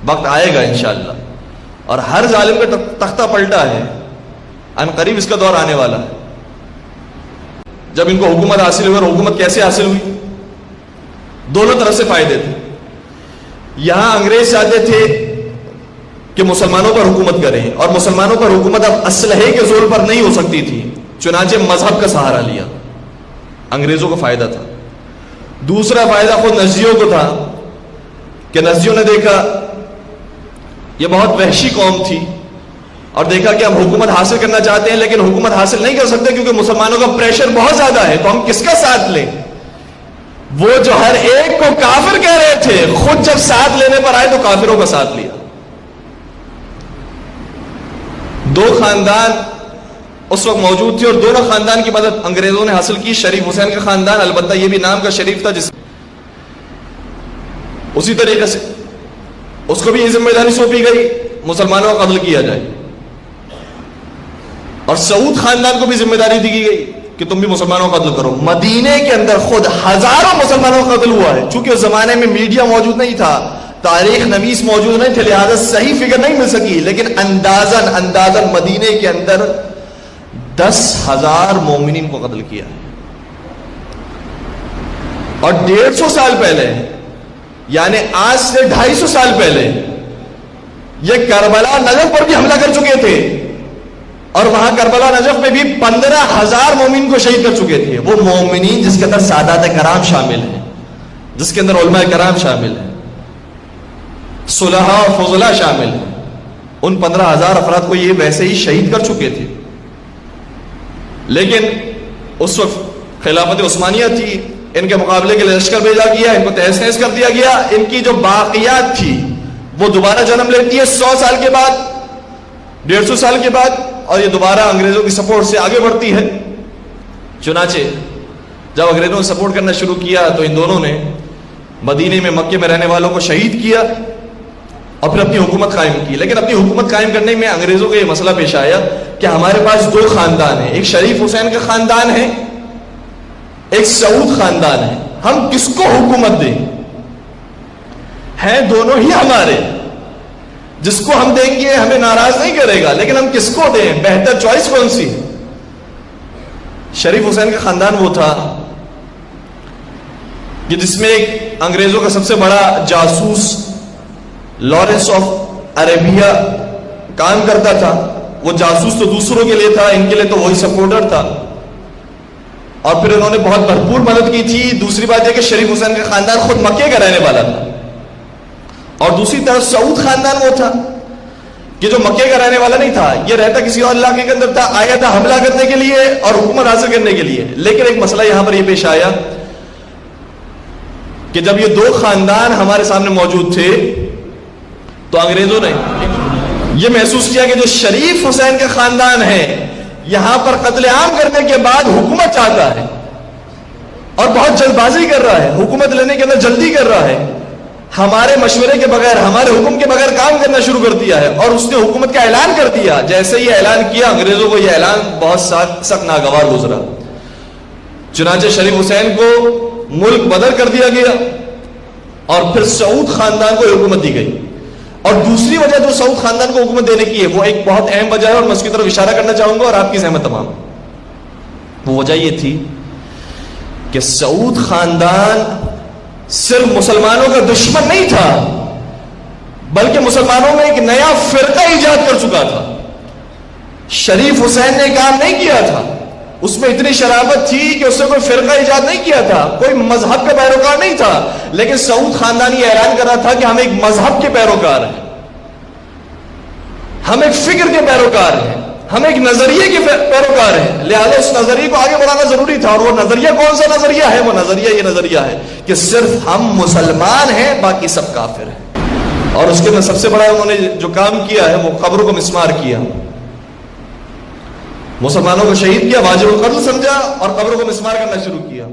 وقت آئے گا انشاءاللہ، اور ہر ظالم کا تختہ پلٹا ہے، ان قریب اس کا دور آنے والا ہے جب ان کو حکومت حاصل ہوئی۔ اور حکومت کیسے حاصل ہوئی؟ دونوں طرف سے فائدے تھے۔ یہاں انگریز چاہتے تھے کہ مسلمانوں پر حکومت کریں، اور مسلمانوں پر حکومت اب اسلحے کے زور پر نہیں ہو سکتی تھی، چنانچہ مذہب کا سہارا لیا۔ انگریزوں کو فائدہ تھا۔ دوسرا فائدہ خود نجدیوں کو تھا کہ نجدیوں نے دیکھا یہ بہت وحشی قوم تھی، اور دیکھا کہ ہم حکومت حاصل کرنا چاہتے ہیں لیکن حکومت حاصل نہیں کر سکتے کیونکہ مسلمانوں کا پریشر بہت زیادہ ہے، تو ہم کس کا ساتھ لیں؟ وہ جو ہر ایک کو کافر کہہ رہے تھے، خود جب ساتھ لینے پر آئے تو کافروں کا ساتھ لیا۔ دو خاندان اس وقت موجود تھے اور دونوں خاندان کی مدد انگریزوں نے حاصل کی۔ شریف حسین کا خاندان، البتہ یہ بھی نام کا شریف تھا، جس اسی طریقے سے اس کو بھی یہ ذمہ داری سونپی گئی مسلمانوں کا قتل کیا جائے، اور سعود خاندان کو بھی ذمہ داری دی گئی کہ تم بھی مسلمانوں کا قتل کرو۔ مدینے کے اندر خود ہزاروں مسلمانوں کا قتل ہوا ہے، چونکہ اس زمانے میں میڈیا موجود نہیں تھا، تاریخ نویس موجود نہیں تھے، لہذا صحیح فگر نہیں مل سکی، لیکن اندازاً مدینے کے اندر 10,000 مومنین کو قتل کیا، اور 150 سال پہلے، یعنی آج سے 250 سال پہلے یہ کربلا نجف پر بھی حملہ کر چکے تھے، اور وہاں کربلا نجف میں بھی 15,000 مومن کو شہید کر چکے تھے۔ وہ مومنین جس کے اندر سادات کرام شامل ہیں، جس کے اندر علماء کرام شامل ہیں، صلحاء اور فضلاء شامل ہیں، ان 15,000 افراد کو یہ ویسے ہی شہید کر چکے تھے۔ لیکن اس وقت خلافت عثمانیہ تھی، ان کے مقابلے کے لیے لشکر بھیجا گیا، ان کو تہس نہس کر دیا گیا، ان کی جو باقیات تھی وہ دوبارہ جنم لیتی ہے 100 سال کے بعد، 150 سال کے بعد، اور یہ دوبارہ انگریزوں کی سپورٹ سے آگے بڑھتی ہے۔ چنانچہ جب انگریزوں نے سپورٹ کرنا شروع کیا تو ان دونوں نے مدینے میں، مکے میں رہنے والوں کو شہید کیا اور پھر اپنی حکومت قائم کی۔ لیکن اپنی حکومت قائم کرنے میں انگریزوں کو یہ مسئلہ پیش آیا کہ ہمارے پاس دو خاندان ہیں، ایک شریف حسین کا خاندان ہے، ایک سعود خاندان ہے، ہم کس کو حکومت دیں؟ ہیں دونوں ہی ہمارے، جس کو ہم دیں گے ہمیں ناراض نہیں کرے گا، لیکن ہم کس کو دیں؟ بہتر چوائس کون سی؟ شریف حسین کا خاندان وہ تھا کہ جس میں ایک انگریزوں کا سب سے بڑا جاسوس لارنس آف عربیہ کام کرتا تھا۔ وہ جاسوس تو دوسروں کے لیے تھا، ان کے لیے تو وہی سپورٹر تھا، اور پھر انہوں نے بہت بھرپور مدد کی تھی۔ دوسری بات یہ کہ شریف حسین کا خاندان خود مکے کا رہنے والا تھا، اور دوسری طرف سعود خاندان وہ تھا کہ جو مکے کا رہنے والا نہیں تھا، یہ رہتا کسی اور علاقے کے اندر تھا، آیا تھا حملہ کرنے کے لیے اور حکومت حاصل کرنے کے لیے۔ لیکن ایک مسئلہ یہاں پر یہ پیش آیا کہ جب یہ دو خاندان ہمارے سامنے موجود تھے تو انگریزوں نے یہ محسوس کیا کہ جو شریف حسین کا خاندان ہے یہاں پر قتل عام کرنے کے بعد حکومت چاہتا ہے اور بہت جلد بازی کر رہا ہے، حکومت لینے کے اندر جلدی کر رہا ہے، ہمارے مشورے کے بغیر، ہمارے حکم کے بغیر کام کرنا شروع کر دیا ہے، اور اس نے حکومت کا اعلان کر دیا۔ جیسے یہ اعلان کیا، انگریزوں کو یہ اعلان بہت سخت ناگوار گزرا، چنانچہ شریف حسین کو ملک بدر کر دیا گیا، اور پھر سعود خاندان کو حکومت دی گئی۔ اور دوسری وجہ جو سعود خاندان کو حکومت دینے کی ہے وہ ایک بہت اہم وجہ ہے، اور میں اس کی طرف اشارہ کرنا چاہوں گا اور آپ کی زحمت تمام۔ وہ وجہ یہ تھی کہ سعود خاندان صرف مسلمانوں کا دشمن نہیں تھا، بلکہ مسلمانوں میں ایک نیا فرقہ ایجاد کر چکا تھا۔ شریف حسین نے کام نہیں کیا تھا، اس میں اتنی شرافت تھی کہ اس نے کوئی فرقہ ایجاد نہیں کیا تھا، کوئی مذہب کا پیروکار نہیں تھا، لیکن سعود خاندان یہ اعلان کر رہا تھا کہ ہم ایک مذہب کے پیروکار ہیں، ہم ایک فکر کے پیروکار ہیں، ہم ایک نظریے کے پیروکار ہیں، لہذا اس نظریے کو آگے بڑھانا ضروری تھا۔ اور وہ نظریہ کون سا نظریہ ہے؟ وہ نظریہ یہ نظریہ ہے کہ صرف ہم مسلمان ہیں، باقی سب کافر ہیں۔ اور اس کے اندر سب سے بڑا انہوں نے جو کام کیا ہے وہ قبروں کو مسمار کیا، مسلمانوں کو شہید کیا، واجب القتل سمجھا اور قبروں کو مسمار کرنا شروع کیا۔